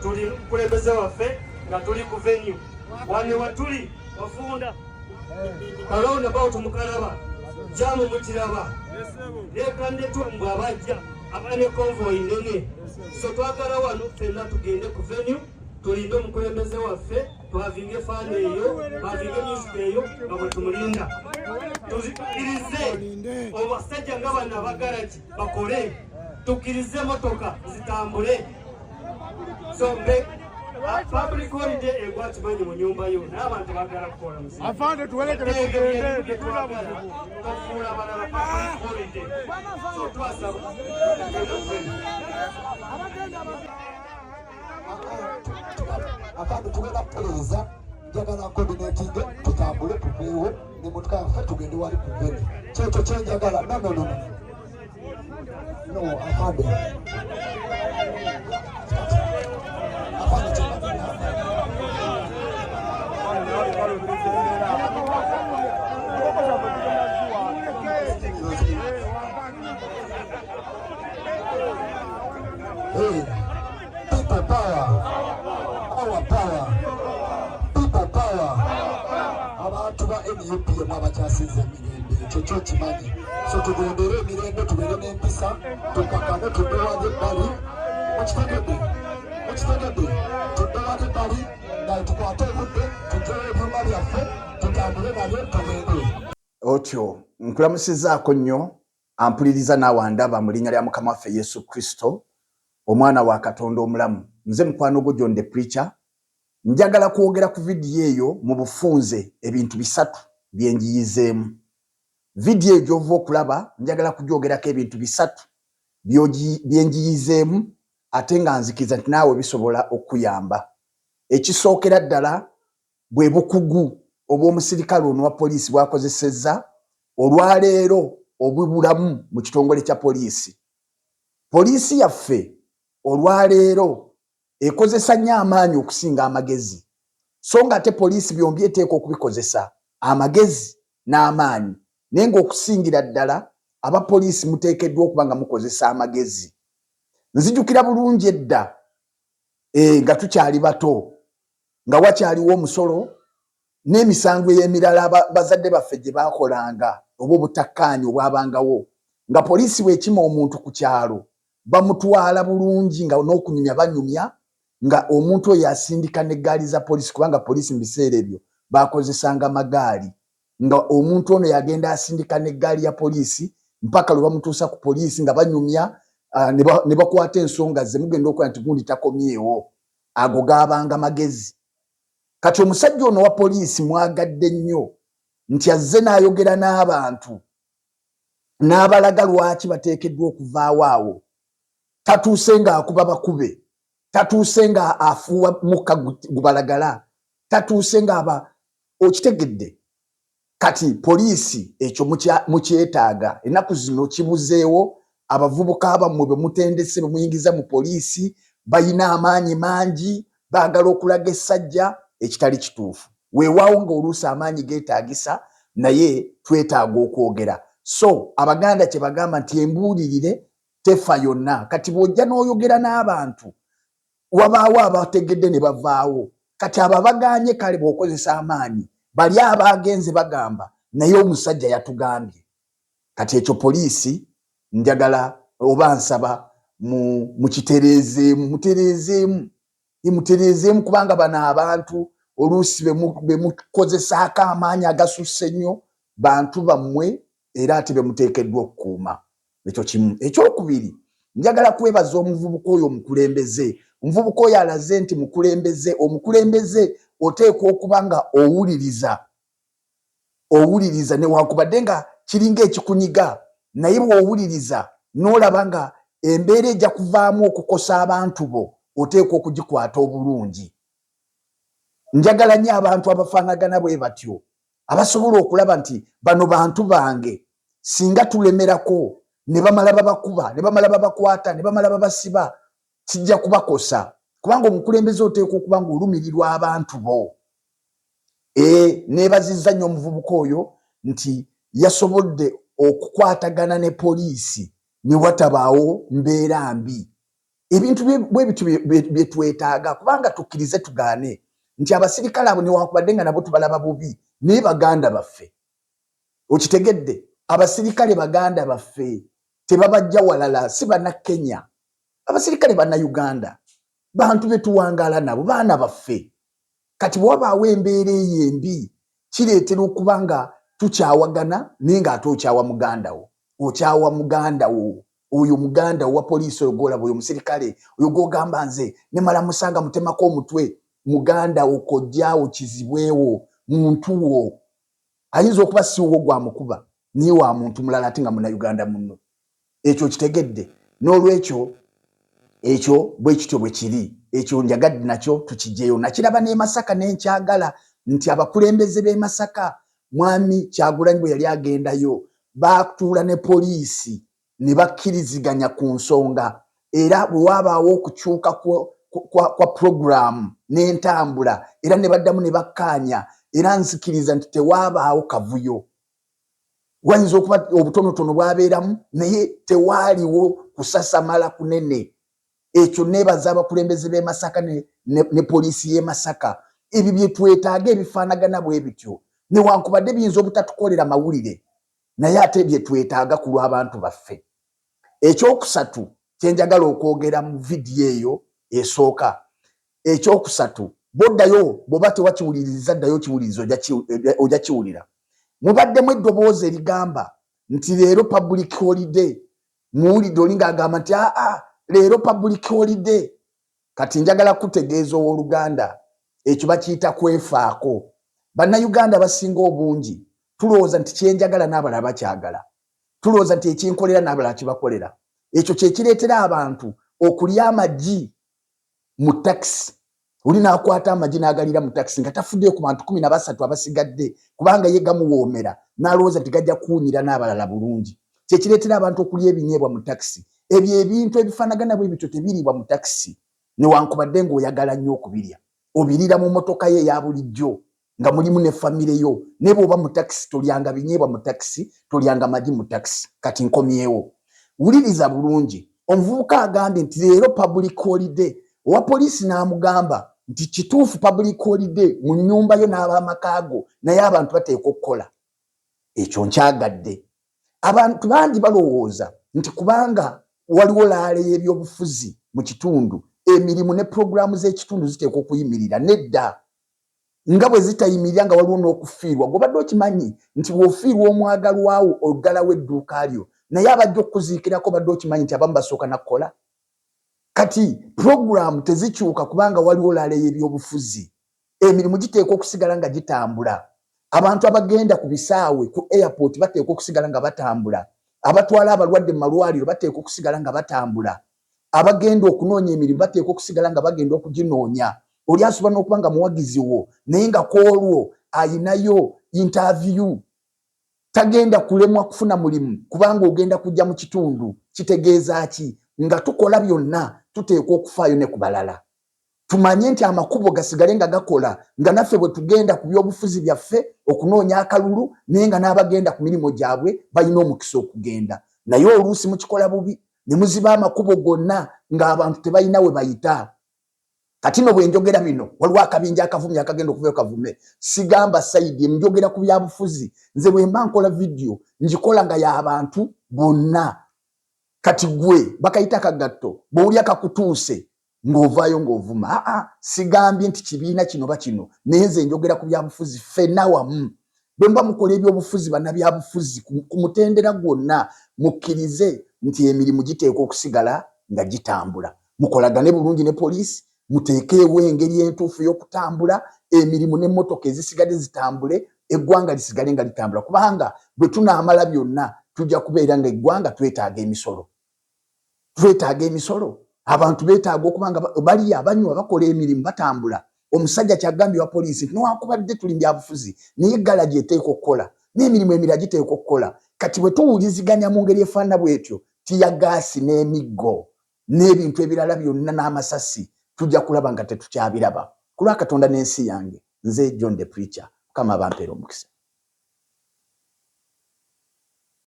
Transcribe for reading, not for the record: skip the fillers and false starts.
tuli kulembeze waffe nga tuli ku venue wane watuli wafunda around about mukalaba jamu mutiraba lekandetwa mbwa abajja abane convoy nene so twagala wano fenna tugende ku venue tulinde omukulembeze waffe twavinge faana eyo twavinge music eyo nga bwe tumulinda tuzikirize abasajja nga bano abagaraji bakole tukirize motoka zitambule so mbe public holiday egwatimanyi mu nyumba yo n'abantu bagala kukola muzimu afande tuwelekere tugende tetuna buzibu tofuula balala public holiday so twasaba afande tugenda kutereeza njagala coordinating tutambule tuveewo ne motoka yaffe tugende wali kuveni kyekyo kyenjagala no afande Hey, people power, our power, people power. Abantu ba NUP abakyasize emirembe ekyo kyo kimanyi so tugendere emirembe tubeere n'empisa tukakane tuddewayo ebbali mukitegedde tuddewayo ebbali nga tukwate obudde tugyewo ebyuma byaffe tutambule nabyo tugende otyo nkulamusizaako nnyo ampuliriza naawe andaba mu linnya lya Mukama waffe Yesu Kristo omwana wa Katonda omulamu. Nze mukwano gwo John the Preacher njagala kwogera ku vidiyo eyo mu bufunze ebintu bisatu byenjiyizeemu. Vidiyo eyo gy'ova okulaba njagala kugyogerako ebintu bisatu byenjiyizeemu ate nga nzikiriza nti naawe bisobola okuyamba. Ekisookera ddala bwe bukugu obw'omusirikale ono wa poliisi bwakozesezza olwaleero obubulamu mu kitongole kya poliisi. Poliisi yaffe olwaleero ekozesa nnyo amaanyi okusinga amagezi so nga ate poliisi byombi eteeka okubikozesa amagezi n'amaanyi naye ng'okusingira ddala abapoliisi muteekeddwa okuba nga mukozesa amagezi. Nzijukira bulungi edda nga tukyali bato nga wakyaliwo omusolo n'emisango ey'emirala bazadde baffe gye baakolanga oba obutakkaanyi obwabangawo nga poliisi bw'ekima omuntu ku kyalo bamutwala bulungi nga n'okunyumya banyumya nga omuntu oyo asindika n'eggaali za poliisi kubanga poliisi mu biseera ebyo baakozesanga amagaali nga omuntu ono yagenda asindika n'eggaali ya poliisi mpaka lwe bamutuusa ku poliisi nga banyumya ne bakwata ensonga ze mugenda okukola nti gundi takomyewo. Ago gaabanga magezi. Kati omusajja ono wa poliisi mwagadde nnyo nti azze n'ayogera n'abantu n'abalaga lwaki bateekeddwa okuvaawo awo. Tatuuse ng'akuba bakube, tatuuse nga afuuwa mukka gubalagala, tatuuse ng'aba okitegedde. Kati poliisi ekyo mukyetaaga ennaku zino kibuzeewo abavubuka abammwe bwe mutendese bwe muyingiza mu poliisi bayina amaanyi mangi baagala okulaga essajja ekitali kituufu. Weewaawo ng'oluusi amaanyi geetaagisa naye twetaaga okwogera. So Abaganda kye bagamba nti embuulirire tefa yonna. Kati bw'ojja n'oyogera n'abantu wabaawo abategedde ne bavaawo. Kati abo abagaanye kale bw'okozesa amaanyi bali abaagenze bagamba naye omusajja yatugambye. Kati ekyo poliisi njagala oba nsaba mutereezeemu kubanga bano abantu oluusi be mukozesaako amaanyi agasusse nnyo bantu bammwe era ate be muteekeddwa okukuuma. Ekyo kimu. Ekyokubiri njagala kwebaza omuvubuka oyo omukulembeze. Omuvubuka oyo alaze nti omukulembeze oteekwa okuba nga owuliriza newankubadde nga kiringa ekikunyiga naye bw'owuliriza n'olaba nga embeera ejja kuvaamu okukosa abantu bo oteekwa okugikwata obulungi. Njagala nnyo abantu abafaanagana bwe batyo abasobola okulaba nti bano bantu bange singa tulemerako ne bamala babakuba ne bamala babakwata ne bamala babasiba kijja kubakosa kubanga omukulembeze oteekwa okuba nga olumirirwa abantu bo. Neebazizza nnyo omuvubuka oyo nti yasobodde okukwatagana ne poliisi ne watabaawo mbeera mbi. ebintu bwebitu byetwetaaga kubanga tukkirize tugaane nti abasirikale abo newankubadde nga nabo tubalaba bubi naye baganda baffe. Okitegedde abasirikale baganda baffe tebabajja walala, si banna Kenya. Abasirikale banna Uganda bantu betuwangala nabo baana baffe. Kati bwabaawo embeera ey'embi kireetera okuba nga tukyawagana naye ng'ate okyawa muganda wo. Okyawa muganda wo, oyo muganda wa poliisi oyo gw'olaba, oyo musirikale oyo gw'ogamba nze ne mala musanga mutemako omutwe, muganda wo kojjaawo kizibwewo, muntu wo. Ayinza okuba si wo gwamukuba naye wa muntu mulala ate nga Munnayuganda munno. Ekyo kitegedde. N'olwekyo ekyo bwe kityo bwe kiri. Ekyo njagadde nakyo tukijjeyo. Nakiraba n'e Masaka n'enkyagala nti abakulembeze b'e Masaka Mwami Kyagulanyi bwe yali agendayo baatuula ne poliisi ne bakkiriziganya ku nsonga, era bwe wabaawo okukyuka kwa programu n'entambula era ne baddamu ne bakkaanya, era nzikiriza nti tewabaawo kavuyo. Wayinza okuba obutonotono bwabeeramu naye tewaaliwo kusasamala kunene. Ekyo neebaza abakulembeze b'e Masaka ne poliisi y'e Masaka. Ebyo bye twetaaga ebifaanagana bwe bityo newankubadde biyinza obutatukolera mawulire naye ate bye twetaaga ku lw'abantu baffe. Ekyokusatu kyenjagala okwogera mu vidiyo eyo esooka, ekyokusatu boddayo bw'oba tewakiwuliriza ddayo kiwuliriza ojja kiwulira. Mubaddemu eddoboozi erigamba nti leero public holiday. Muwulidde oli ng'agamba nti leero public holiday. Kati njagala kutegeeza ow'Oluganda ekyo bakiyita kwefaako. Bannayuganda basinga obungi tulowooza nti kyenjagala n'abalala bakyagala, tulowooza nti ekinkolera n'abalala kibakolera. Ekyo kye kireetera abantu okulya amagi mu takisi. Oli n'akwata amagi n'agalira mu takisi nga tafuddeyo ku bantu 13 abasigadde kubanga ye gamuwoomera n'alowooza nti gajja kuwunyira n'abalala bulungi. Kye kireetera abantu okulya ebinyeebwa mu takisi. Ebyo ebintu ebifaanagana bwe bityo tebiriibwa mu takisi newankubadde ng'oyagala nnyo okubirya. Obirira mu motoka ye eya bulijjo nga mulimu ne famire yo. Ne bw'oba mu takisi tolyanga binyeebwa mu takisi, tolyanga magi mu takisi. Kati nkomyewo. Wuliriza bulungi. Omuvubuka agambye nti leero public holiday. Owa poliisi n'amugamba nti kituufu public holiday mu nnyumba yo n'ab'amakaago naye abantu bateekwa okukola. Ekyo nkyagadde. Abantu bangi balowooza nti kubanga waliwo laale y'ebyobufuzi mu kitundu, emirimu ne programu z'ekitundu ziteekwa okuyimirira. Nedda. Nga bwe zitayimirira nga waliwo n'okufiirwa. Gobadde okimanyi nti bw'ofiirwa omwagalwawo oggalawo edduuka lyo naye abajja okuziikirako badde okimanyi nti abamu basooka nakukola. Kati programu tezikyuka kubanga waliwo laale y'ebyobufuzi. Emirimu giteekwa okusigala nga gitambula. Abantu abagenda ku bisaawe ku airport bateekwa okusigala nga batambula. Abatwala abalwadde mu malwaliro bateekwa okusigala nga batambula. Abagenda okunoonya emirimu bateekwa okusigala nga bagenda okuginoonya. Oli asobola n'okuba nga muwagizi wo naye nga koolwo ayinayo interview. Tagenda kulemwa kufuna mulimu kubanga ogenda kujja mu kitundu. Kitegeeza ki? Nga tukola byonna tuteekwa okufaayo ne ku balala. Tumanye nti amakubo gasigale nga gakola nga naffe bwe tugenda ku byobufuzi byaffe okunoonya akalulu naye nga n'abagenda ku mirimu gyabwe balina omukisa okugenda. Naye oluusi mukikola bubi ne muziba amakubo gonna ng'abantu tebalina we bayita. Kati no bwe njogera bino waliwo akabinja akavumye akagenda okuvayo kavume. Sigamba Saidi njogera ku byabufuzi. Nze bwe mba nkola vidiyo njikola nga y'abantu bonna. Kati gwe bakayita kagatto bw'oli akakutuuse ng'ovaayo ng'ovuma. Sigambye nti kibiina kino ba kino naye nze njogera ku byabufuzi ffenna wamu. Bwe mba mukola ebyobufuzi bannabyabufuzi ku mutendera gwonna mukkirize nti emirimu giteekwa okusigala nga gitambula. Mukolagane bulungi ne poliisi. Muteekeewo engeri entuufu y'okutambula, emirimu n'emmotoka ezisigadde zitambule, eggwanga lisigale nga litambula. Kubanga bwe tunaamala byonna tujja kubeera nga eggwanga twetaaga emisolo. Twetaaga emisolo. Abantu beetaaga okuba nga balya banywa bakola emirimu batambula. Omusajja kyagambye wa poliisi nti newankubadde tuli byabufuzi naye eggala gyeteekwa okukola n'emirimu emirala giteekwa okukola. Kati bwe tuwuliziganya mu ngeri efaana bw'etyo tiyagaasi n'emiggo n'ebintu ebirala byonna n'amasasi tujja kulaba nga tetukyabiraba. Ku lwa Katonda n'ensi yange nze John the Preacher. Mukama abampeera omukisa.